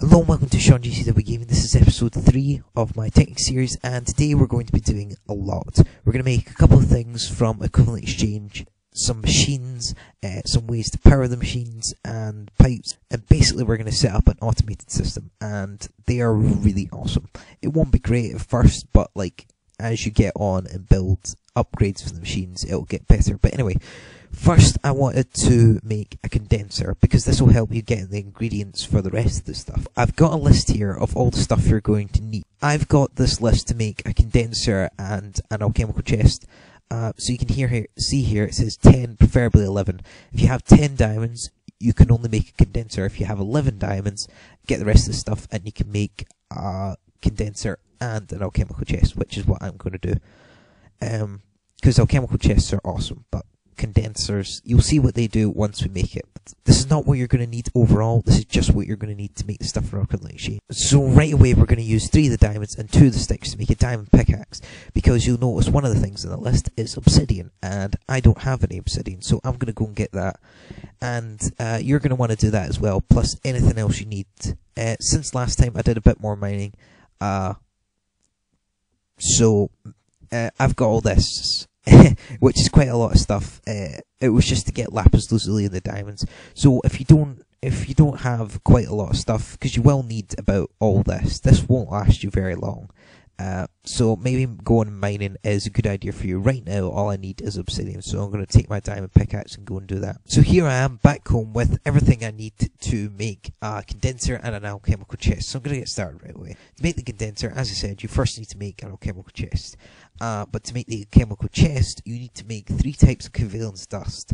Hello and welcome to Sean GCW Gaming. This is episode 3 of my Technic series, and today we're going to be doing a lot. We're going to make a couple of things from equivalent exchange, some machines, some ways to power the machines, and pipes, and basically we're going to set up an automated system, and they are really awesome. It won't be great at first, but like as you get on and build upgrades for the machines, it'll get better. But anyway, first I wanted to make a condenser, because this will help you get the ingredients for the rest of the stuff. I've got a list here of all the stuff you're going to need. I've got this list to make a condenser and an alchemical chest. So you can see here it says 10, preferably 11. If you have 10 diamonds, you can only make a condenser. If you have 11 diamonds, get the rest of the stuff and you can make a condenser and an alchemical chest, which is what I'm going to do. Because alchemical chests are awesome, but condensers, you'll see what they do once we make it. This is not what you're going to need overall, this is just what you're going to need to make the stuff for equivalent exchange. So right away we're going to use 3 of the diamonds and 2 of the sticks to make a diamond pickaxe, because you'll notice one of the things on the list is obsidian, and I don't have any obsidian, so I'm going to go and get that. And you're going to want to do that as well, plus anything else you need. Since last time I did a bit more mining, so I've got all this, which is quite a lot of stuff. It was just to get lapis lazuli and the diamonds. So if you don't have quite a lot of stuff, because you will need about all this won't last you very long. So maybe going mining is a good idea for you. Right now all I need is obsidian, so I'm going to take my diamond pickaxe and go and do that. So here I am back home with everything I need to make a condenser and an alchemical chest. So I'm going to get started right away. To make the condenser, as I said, you first need to make an alchemical chest. But to make the alchemical chest, you need to make 3 types of covalence dust.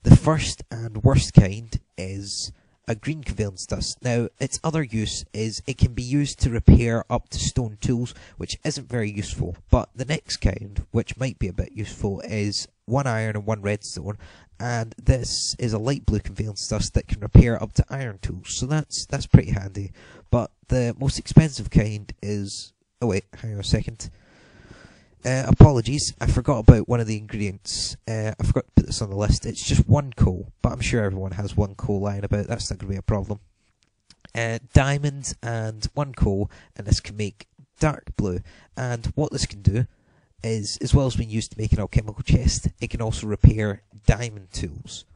The first and worst kind is a green covalence dust. Now, its other use is it can be used to repair up to stone tools, which isn't very useful. But the next kind, which might be a bit useful, is 1 iron and 1 redstone, and this is a light blue covalence dust that can repair up to iron tools, so that's pretty handy. But the most expensive kind is... oh wait, hang on a second. Apologies, I forgot about one of the ingredients. I forgot to put this on the list. It's just 1 coal, but I'm sure everyone has 1 coal lying about. That's not going to be a problem. Diamond and 1 coal, and this can make dark blue. And what this can do is, as well as being used to make an alchemical chest, it can also repair diamond tools.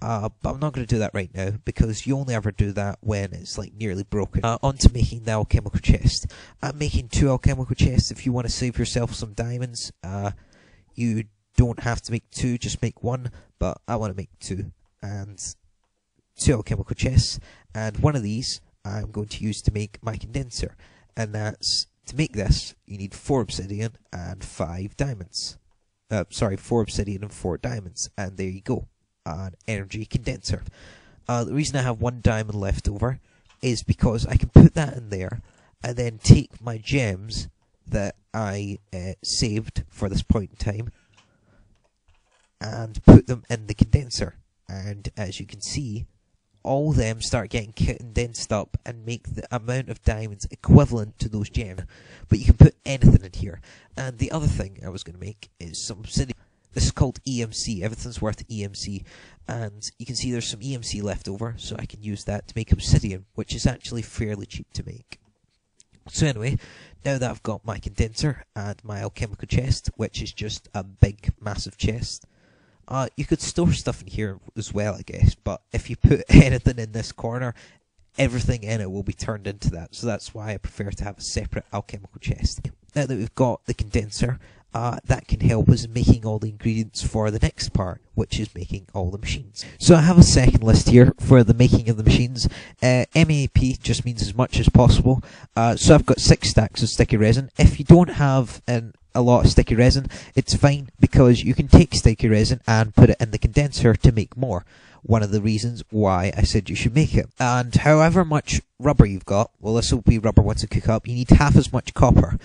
But I'm not going to do that right now, because you only ever do that when it's like nearly broken. On to making the alchemical chest. I'm making 2 alchemical chests. If you want to save yourself some diamonds, you don't have to make 2, just make 1, but I want to make 2. And 2 alchemical chests, and one of these I'm going to use to make my condenser. And that's, to make this, you need 4 obsidian and 5 diamonds. 4 obsidian and 4 diamonds, and there you go. An energy condenser. The reason I have 1 diamond left over is because I can put that in there and then take my gems that I saved for this point in time and put them in the condenser, and as you can see, all of them start getting condensed up and make the amount of diamonds equivalent to those gems. But you can put anything in here. And the other thing I was going to make is some obsidian. This is called EMC, everything's worth EMC, and you can see there's some EMC left over, so I can use that to make obsidian, which is actually fairly cheap to make. So anyway, now that I've got my condenser and my alchemical chest, which is just a big, massive chest, you could store stuff in here as well, I guess, but if you put anything in this corner, everything in it will be turned into that, so that's why I prefer to have a separate alchemical chest. Now that we've got the condenser, that can help us in making all the ingredients for the next part, which is making all the machines. So I have a second list here for the making of the machines. MAP just means as much as possible. So I've got 6 stacks of sticky resin. If you don't have a lot of sticky resin, it's fine, because you can take sticky resin and put it in the condenser to make more. One of the reasons why I said you should make it. And however much rubber you've got, well, this will be rubber once it cook up, you need half as much copper.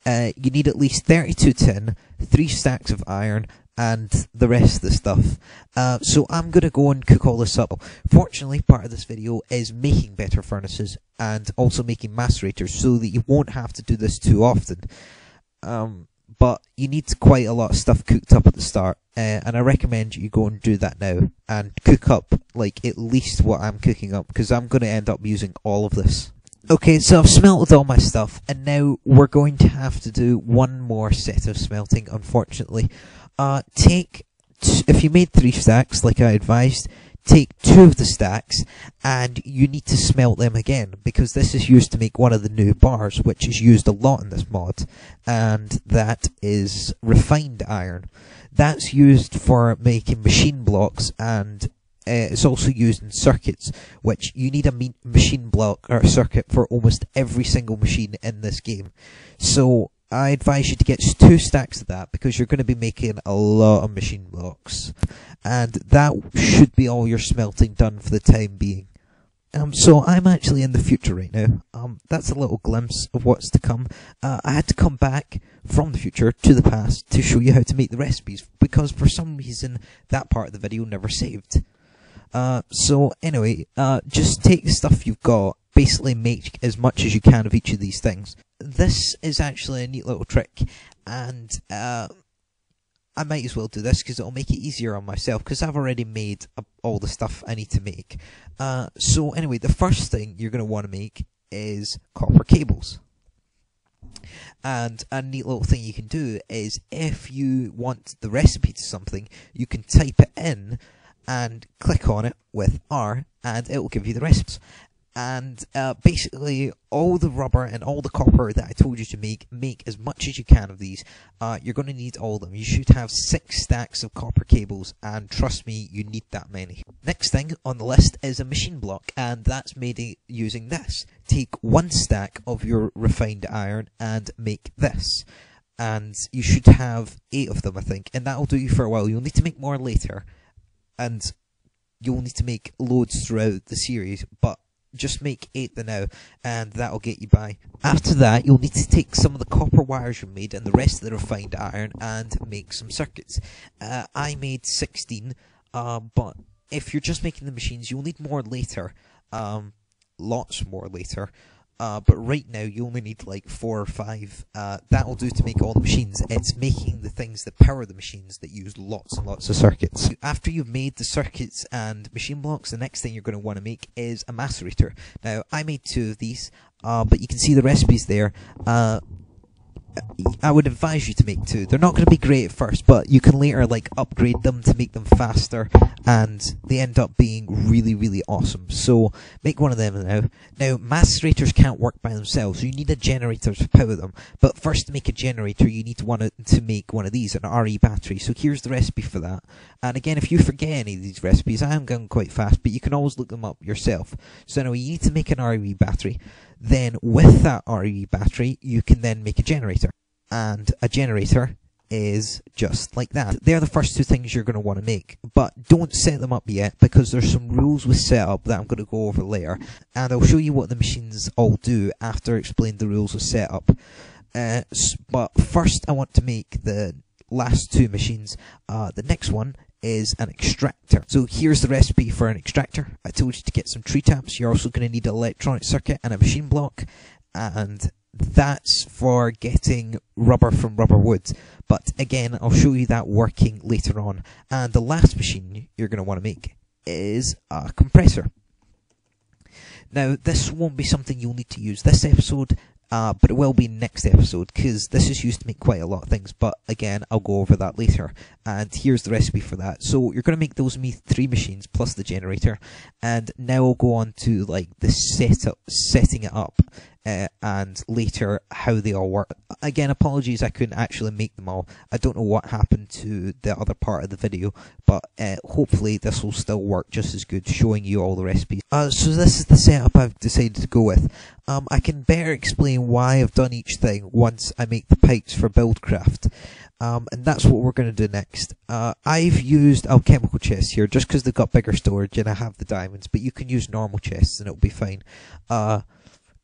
You need at least 32 tin, 3 stacks of iron, and the rest of the stuff. So I'm going to go and cook all this up. Fortunately, part of this video is making better furnaces and also making macerators, so that you won't have to do this too often. But you need quite a lot of stuff cooked up at the start, and I recommend you go and do that now and cook up like at least what I'm cooking up, because I'm going to end up using all of this. Okay, so I've smelted all my stuff, and now we're going to have to do one more set of smelting, unfortunately. If you made 3 stacks, like I advised, take 2 of the stacks, and you need to smelt them again, because this is used to make one of the new bars, which is used a lot in this mod, and that is refined iron. That's used for making machine blocks, and it's also used in circuits, which you need a machine block or a circuit for almost every single machine in this game. So I advise you to get 2 stacks of that, because you're going to be making a lot of machine blocks. And that should be all your smelting done for the time being. So I'm actually in the future right now. That's a little glimpse of what's to come. I had to come back from the future to the past to show you how to make the recipes, because for some reason that part of the video never saved. So anyway, just take the stuff you've got, basically make as much as you can of each of these things. This is actually a neat little trick, and I might as well do this because it'll make it easier on myself, because I've already made all the stuff I need to make. So anyway, the first thing you're going to want to make is copper cables. And a neat little thing you can do is, if you want the recipe to something, you can type it in and click on it with R, and it will give you the recipes. And basically, all the rubber and all the copper that I told you to make as much as you can of these. You're going to need all of them. You should have 6 stacks of copper cables, and trust me, you need that many. Next thing on the list is a machine block, and that's made using this. Take 1 stack of your refined iron and make this. And you should have 8 of them, I think, and that'll do you for a while. You'll need to make more later, and you'll need to make loads throughout the series, but just make 8 for now, and that'll get you by. After that, you'll need to take some of the copper wires you made and the rest of the refined iron and make some circuits. I made 16, but if you're just making the machines, you'll need more later, lots more later. But right now you only need like 4 or 5. That'll do to make all the machines. It's making the things that power the machines that use lots and lots of circuits. After you've made the circuits and machine blocks, the next thing you're going to want to make is a macerator. Now, I made 2 of these, but you can see the recipes there. I would advise you to make 2. They're not going to be great at first, but you can later like upgrade them to make them faster, and they end up being really, really awesome. So make one of them now. Now, macerators can't work by themselves, so you need a generator to power them. But first, to make a generator, you need to make one of these, an RE battery. So here's the recipe for that. And again, if you forget any of these recipes, I am going quite fast, but you can always look them up yourself. So anyway, you need to make an RE battery. Then with that RE battery, you can then make a generator. And a generator is just like that. They're the first 2 things you're going to want to make, but don't set them up yet, because there's some rules with setup that I'm going to go over later, and I'll show you what the machines all do after I explain the rules of setup. But first I want to make the last 2 machines. The next one is an extractor. So here's the recipe for an extractor. I told you to get some tree taps. You're also going to need an electronic circuit and a machine block, and that's for getting rubber from rubber wood. But again, I'll show you that working later on. And the last machine you're going to want to make is a compressor. Now, this won't be something you'll need to use this episode, but it will be next episode, because this is used to make quite a lot of things. But again, I'll go over that later. And here's the recipe for that. So you're going to make those 3 machines plus the generator. And now I'll go on to like the setting it up, and later how they all work. Again, apologies I couldn't actually make them all. I don't know what happened to the other part of the video, but hopefully this will still work just as good, showing you all the recipes. So this is the setup I've decided to go with. I can better explain why I've done each thing once I make the pipes for Buildcraft. And that's what we're going to do next. I've used alchemical chests here just because they've got bigger storage and I have the diamonds, but you can use normal chests and it'll be fine.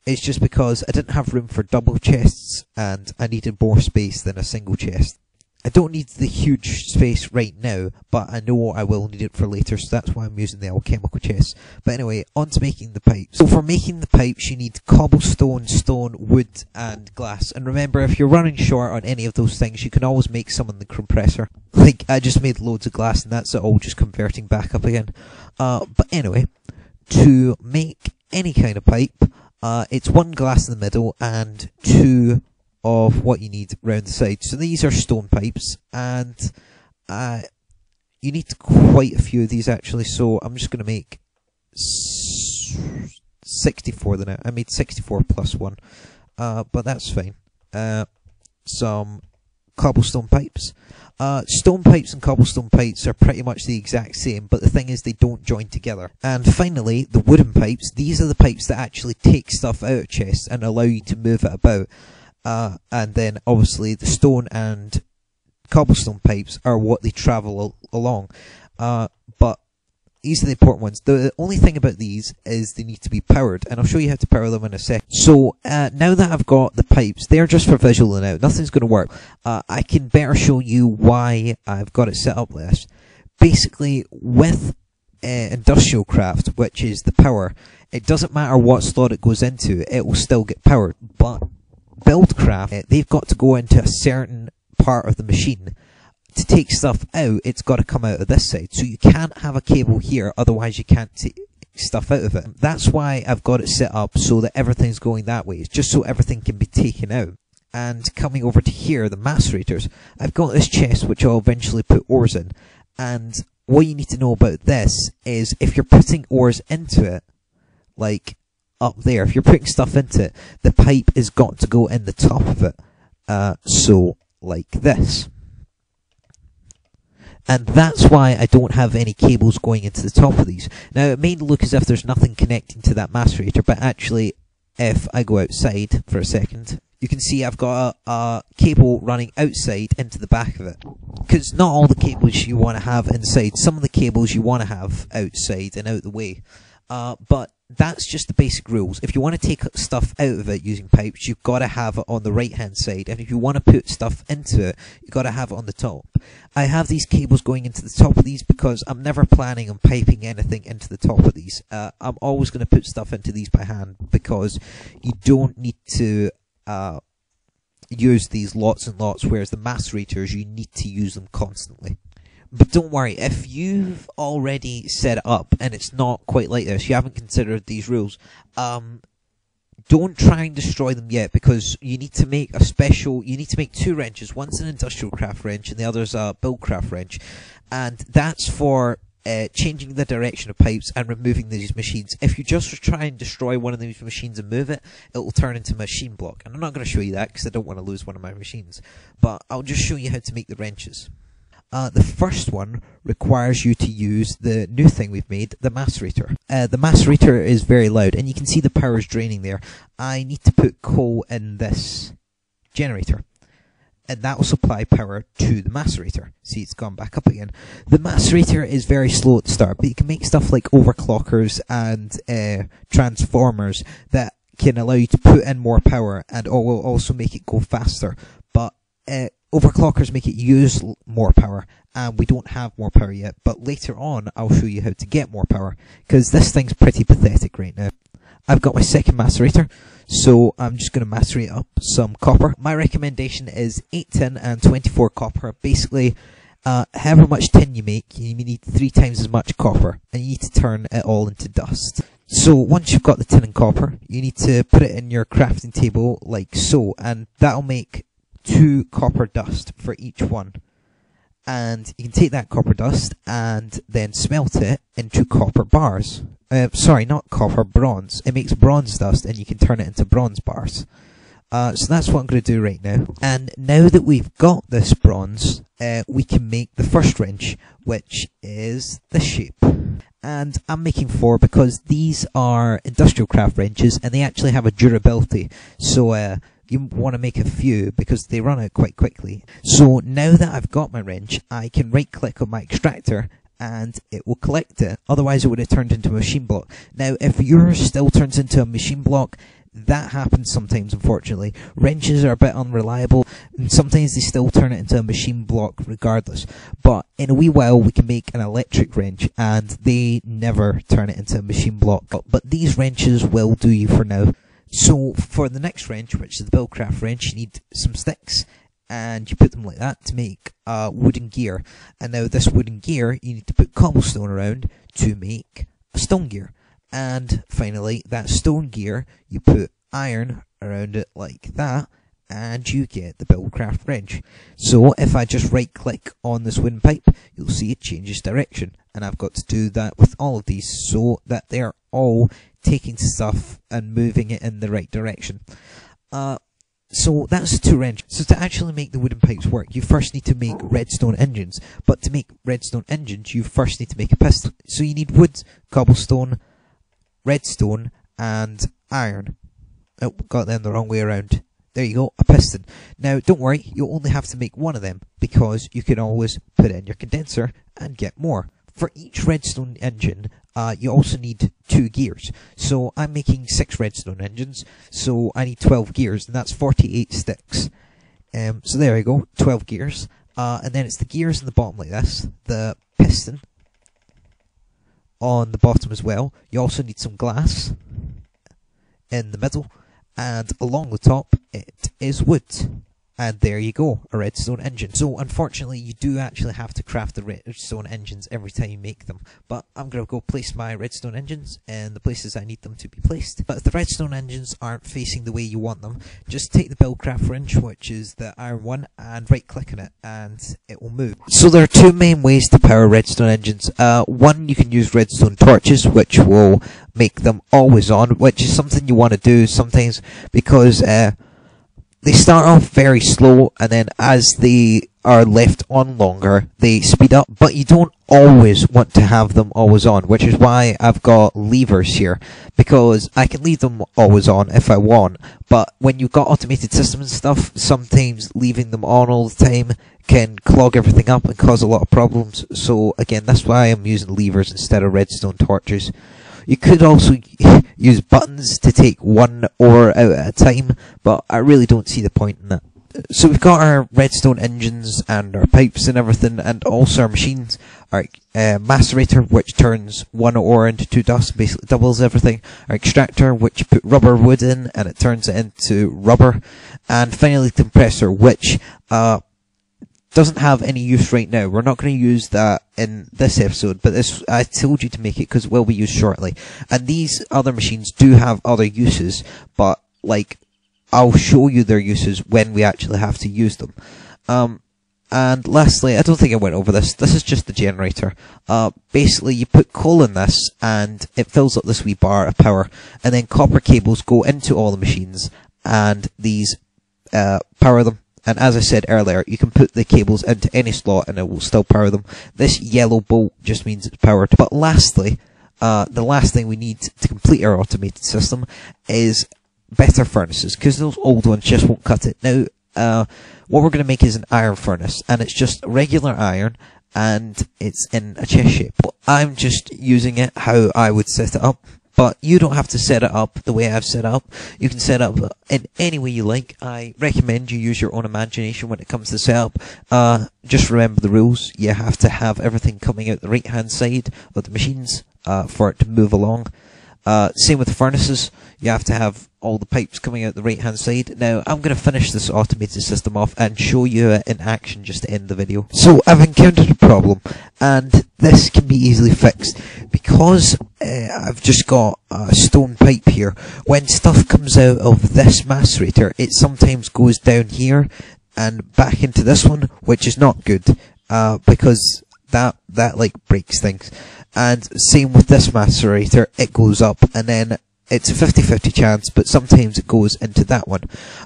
It's just because I didn't have room for double chests and I needed more space than a single chest. I don't need the huge space right now, but I know I will need it for later, so that's why I'm using the alchemical chests. But anyway, on to making the pipes. So for making the pipes, you need cobblestone, stone, wood, and glass. And remember, if you're running short on any of those things, you can always make some in the compressor. Like, I just made loads of glass, and that's it all just converting back up again. But anyway, to make any kind of pipe, It's one glass in the middle and two of what you need round the side. So these are stone pipes, and you need quite a few of these actually, so I'm just going to make 64 then. I made 64 plus one, but that's fine. Some cobblestone pipes. Stone pipes and cobblestone pipes are pretty much the exact same, but the thing is they don't join together. And finally, the wooden pipes. These are the pipes that actually take stuff out of chests and allow you to move it about. And then obviously the stone and cobblestone pipes are what they travel along. But these are the important ones. The only thing about these is they need to be powered, and I'll show you how to power them in a sec. So now that I've got the pipes, they're just for visual now. Nothing's going to work. I can better show you why I've got it set up like this. Basically, with industrial craft, which is the power, it doesn't matter what slot it goes into, it will still get powered. But buildcraft, they've got to go into a certain part of the machine. To take stuff out, it's got to come out of this side. So you can't have a cable here, otherwise you can't take stuff out of it. That's why I've got it set up so that everything's going that way. It's just so everything can be taken out. And coming over to here, the macerators, I've got this chest which I'll eventually put ores in. And what you need to know about this is if you're putting ores into it, like up there, if you're putting stuff into it, the pipe has got to go in the top of it. So like this. And that's why I don't have any cables going into the top of these. Now, it may look as if there's nothing connecting to that macerator, but actually, if I go outside for a second, you can see I've got a cable running outside into the back of it. Because not all the cables you want to have inside. Some of the cables you want to have outside and out the way. But that's just the basic rules. If you want to take stuff out of it using pipes, you've got to have it on the right hand side, and if you want to put stuff into it, you've got to have it on the top. I have these cables going into the top of these because I'm never planning on piping anything into the top of these. I'm always going to put stuff into these by hand because you don't need to use these lots and lots, whereas the macerators, you need to use them constantly. But don't worry, if you've already set it up and it's not quite like this, you haven't considered these rules, don't try and destroy them yet, because you need to make you need to make two wrenches. One's an industrial craft wrench and the other's a buildcraft wrench. And that's for changing the direction of pipes and removing these machines. If you just try and destroy one of these machines and move it, it will turn into a machine block. And I'm not going to show you that because I don't want to lose one of my machines. But I'll just show you how to make the wrenches. The first one requires you to use the new thing we've made, the macerator. The macerator is very loud, and you can see the power is draining there. I need to put coal in this generator, and that will supply power to the macerator. See, it's gone back up again. The macerator is very slow at the start, but you can make stuff like overclockers and transformers that can allow you to put in more power, and will also make it go faster. But overclockers make it use more power, and we don't have more power yet, but later on I'll show you how to get more power, because this thing's pretty pathetic right now. I've got my second macerator, so I'm just going to macerate up some copper. My recommendation is 8 tin and 24 copper. Basically, however much tin you make, you need 3 times as much copper, and you need to turn it all into dust. So once you've got the tin and copper, you need to put it in your crafting table like so, and that'll make 2 copper dust for each one. And you can take that copper dust and then smelt it into copper bars. Sorry, not copper, bronze. It makes bronze dust, and you can turn it into bronze bars. So that's what I'm going to do right now. And now that we've got this bronze, we can make the first wrench, which is this shape. And I'm making 4 because these are industrial craft wrenches, and they actually have a durability. So you want to make a few because they run out quite quickly. So now that I've got my wrench, I can right click on my extractor and it will collect it. Otherwise it would have turned into a machine block. Now if yours still turns into a machine block, that happens sometimes, unfortunately. Wrenches are a bit unreliable, and sometimes they still turn it into a machine block regardless. But in a wee while we can make an electric wrench, and they never turn it into a machine block. But these wrenches will do you for now. So for the next wrench, which is the buildcraft wrench, you need some sticks, and you put them like that to make a wooden gear. And now this wooden gear, you need to put cobblestone around to make a stone gear. And finally, that stone gear, you put iron around it like that, and you get the Buildcraft wrench. So if I just right click on this wooden pipe, you'll see it changes direction. And I've got to do that with all of these so that they're all taking stuff and moving it in the right direction. So that's 2 wrenches. So to actually make the wooden pipes work, you first need to make redstone engines. But to make redstone engines, you first need to make a piston. So you need wood, cobblestone, redstone, and iron. Oh, got them the wrong way around. There you go, a piston. Now, don't worry, you'll only have to make one of them, because you can always put in your condenser and get more. For each redstone engine, you also need 2 gears. So I'm making 6 redstone engines, so I need 12 gears, and that's 48 sticks. So there you go, 12 gears. And then it's the gears in the bottom like this, the piston on the bottom as well. You also need some glass in the middle, and along the top it is wood. And there you go, a redstone engine. So unfortunately you do actually have to craft the redstone engines every time you make them. But I'm going to go place my redstone engines in the places I need them to be placed. But if the redstone engines aren't facing the way you want them, just take the Buildcraft wrench, which is the iron one, and right click on it and it will move. So there are 2 main ways to power redstone engines. One, you can use redstone torches, which will make them always on, which is something you want to do sometimes because they start off very slow, and then as they are left on longer, they speed up, but you don't always want to have them always on, which is why I've got levers here, because I can leave them always on if I want, but when you've got automated systems and stuff, sometimes leaving them on all the time can clog everything up and cause a lot of problems. So again, that's why I'm using levers instead of redstone torches. You could also use buttons to take one ore out at a time, but I really don't see the point in that. So we've got our redstone engines and our pipes and everything, and also our machines. Our macerator, which turns 1 ore into 2 dust, basically doubles everything. Our extractor, which you put rubber wood in and it turns it into rubber. And finally the compressor, which doesn't have any use right now. We're not going to use that in this episode, but this, I told you to make it because it will be used shortly. And these other machines do have other uses, but like, I'll show you their uses when we actually have to use them. And lastly, I don't think I went over this. This is just the generator. Basically, you put coal in this, and it fills up this wee bar of power, and then copper cables go into all the machines, and these power them. And as I said earlier, you can put the cables into any slot and it will still power them. This yellow bolt just means it's powered. But lastly, the last thing we need to complete our automated system is better furnaces, because those old ones just won't cut it. Now, what we're going to make is an iron furnace, and it's just regular iron, and it's in a chest shape. I'm just using it how I would set it up. But you don't have to set it up the way I've set it up. You can set it up in any way you like. I recommend you use your own imagination when it comes to setup. Just remember the rules. You have to have everything coming out the right hand side of the machines for it to move along. Same with the furnaces. You have to have all the pipes coming out the right hand side. Now, I'm going to finish this automated system off and show you it in action just to end the video. So, I've encountered a problem, and this can be easily fixed. Because I've just got a stone pipe here, when stuff comes out of this macerator, it sometimes goes down here and back into this one, which is not good, because that like breaks things. And same with this macerator, it goes up, and then it's a 50-50 chance, but sometimes it goes into that one.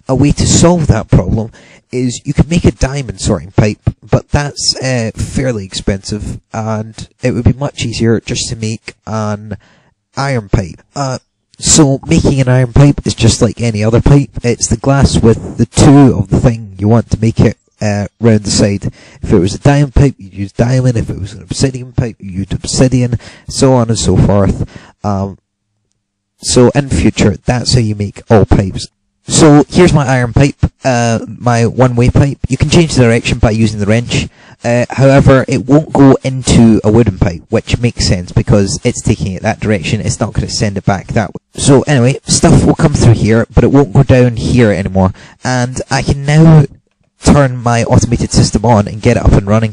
A way to solve that problem is you can make a diamond sorting pipe, but that's fairly expensive, and it would be much easier just to make an iron pipe. So making an iron pipe is just like any other pipe. It's the glass with the 2 of the thing you want to make it round the side. If it was a diamond pipe, you'd use diamond. If it was an obsidian pipe, you'd use obsidian, so on and so forth. So in future, that's how you make all pipes. So here's my iron pipe, my one-way pipe. You can change the direction by using the wrench. However, it won't go into a wooden pipe, which makes sense because it's taking it that direction. It's not going to send it back that way. So anyway, stuff will come through here, but it won't go down here anymore. And I can now turn my automated system on and get it up and running.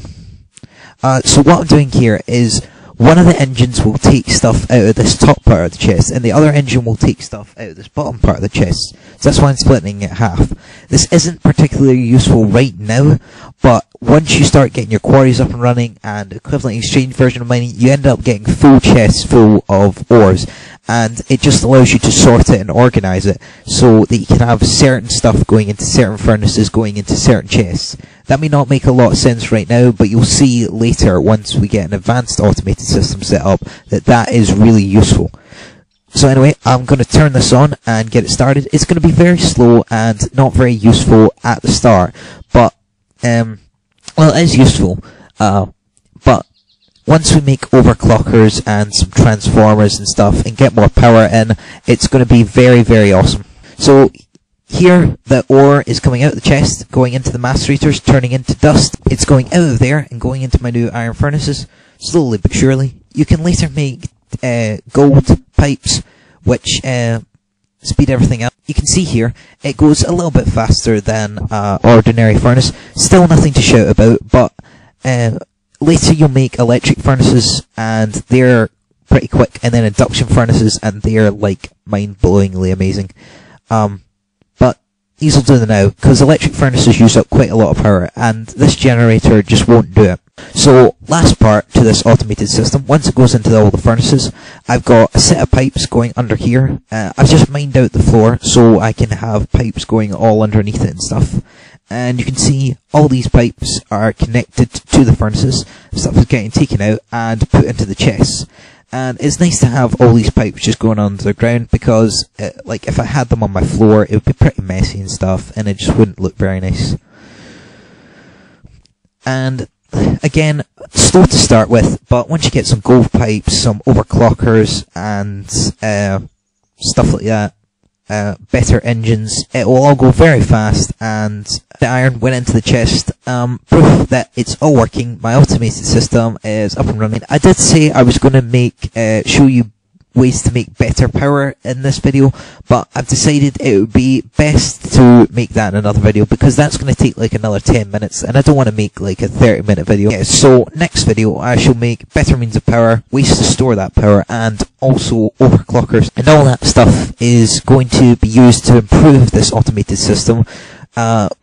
So what I'm doing here is, one of the engines will take stuff out of this top part of the chest, and the other engine will take stuff out of this bottom part of the chest. So that's why I'm splitting it in half. This isn't particularly useful right now, but once you start getting your quarries up and running and equivalent exchange version of mining, you end up getting full chests full of ores, and it just allows you to sort it and organize it so that you can have certain stuff going into certain furnaces, going into certain chests. That may not make a lot of sense right now, but you'll see later, once we get an advanced automated system set up, that that is really useful. So anyway, I'm going to turn this on and get it started. It's going to be very slow and not very useful at the start, but well, it is useful, but once we make overclockers and some transformers and stuff and get more power in, it's going to be very, very awesome. So here, the ore is coming out of the chest, going into the macerators, turning into dust. It's going out of there and going into my new iron furnaces, slowly but surely. You can later make gold pipes, which speed everything up. You can see here, it goes a little bit faster than ordinary furnace. Still nothing to shout about, but later you'll make electric furnaces, and they're pretty quick, and then induction furnaces, and they're like mind-blowingly amazing. But these will do them now, because electric furnaces use up quite a lot of power, and this generator just won't do it. So, last part to this automated system, once it goes into all the furnaces, I've got a set of pipes going under here. I've just mined out the floor so I can have pipes going all underneath it and stuff. And you can see all these pipes are connected to the furnaces. Stuff is getting taken out and put into the chests. And it's nice to have all these pipes just going under the ground, because like if I had them on my floor, it would be pretty messy and stuff, and it just wouldn't look very nice. And again, slow to start with, but once you get some gold pipes, some overclockers, and stuff like that, better engines, it will all go very fast, and the iron went into the chest. Proof that it's all working. My automated system is up and running. I did say I was going to show you ways to make better power in this video, but I've decided it would be best to make that in another video, because that's going to take like another 10 minutes, and I don't want to make like a 30-minute video. Yeah, so next video I shall make better means of power, ways to store that power, and also overclockers, and all that stuff is going to be used to improve this automated system,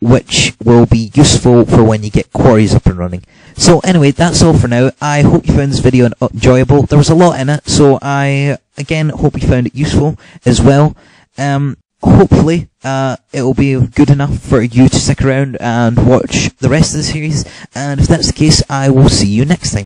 which will be useful for when you get quarries up and running. So anyway, that's all for now. I hope you found this video enjoyable. There was a lot in it, so I again hope you found it useful as well. Hopefully it will be good enough for you to stick around and watch the rest of the series, and if that's the case, I will see you next time.